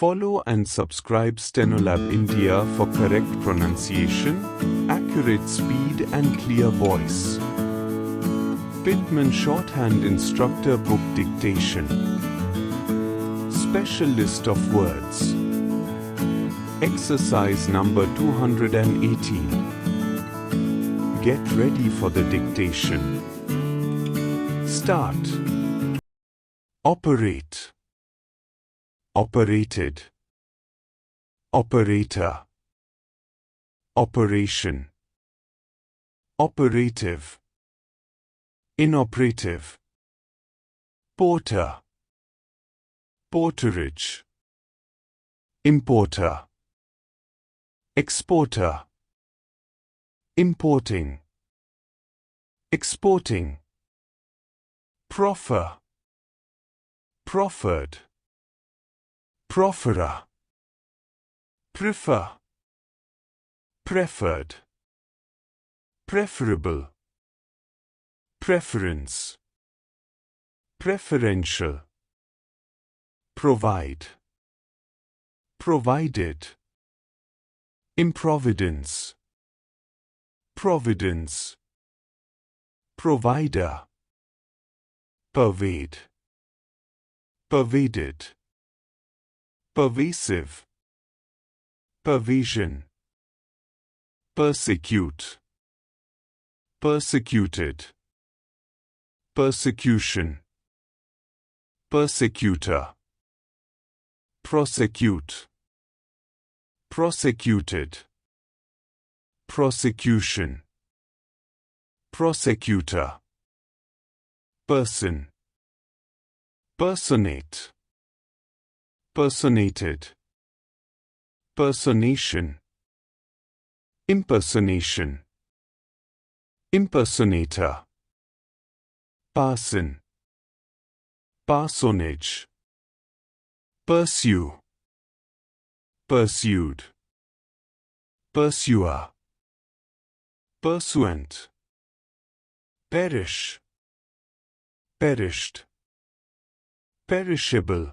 Follow and subscribe Stenolab India for correct pronunciation, accurate speed and clear voice. Pitman Shorthand Instructor Book Dictation. Special list of words. Exercise number 218. Get ready for the dictation. Start. Operate. Operated. Operator. Operation. Operative. Inoperative. Porter. Porterage. Importer. Exporter. Importing. Exporting. Proffer. Proffered. Profferer. Prefer. Preferred. Preferable. Preference. Preferential. Provide. Provided. Improvidence. Providence. Provider. Pervade. Pervaded. Pervasive. Pervasion. Persecute. Persecuted. Persecution. Persecutor. Prosecute. Prosecuted. Prosecution. Prosecutor. Person. Personate. Personated. Personation. Impersonation. Impersonator. Parson. Parsonage. Pursue. Pursued. Pursuer. Pursuant. Perish. Perished. Perishable.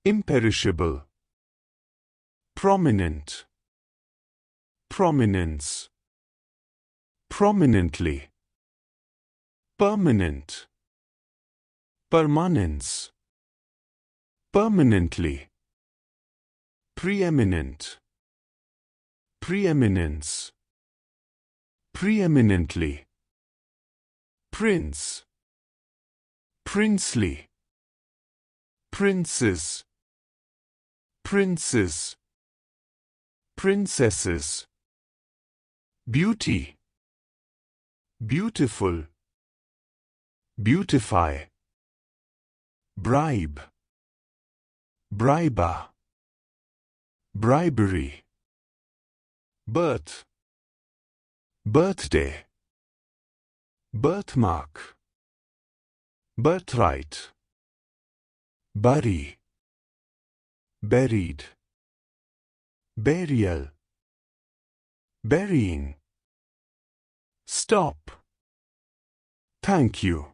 Imperishable. Prominent. Prominence. Prominently. Permanent. Permanence. Permanently. Preeminent. Preeminence. Preeminently. Prince. Princely. Princes. Princes. Princesses. Beauty. Beautiful. Beautify. Bribe. Briber. Bribery. Birth. Birthday. Birthmark. Birthright. Bury. Buried. Burial. Burying. Stop. Thank you.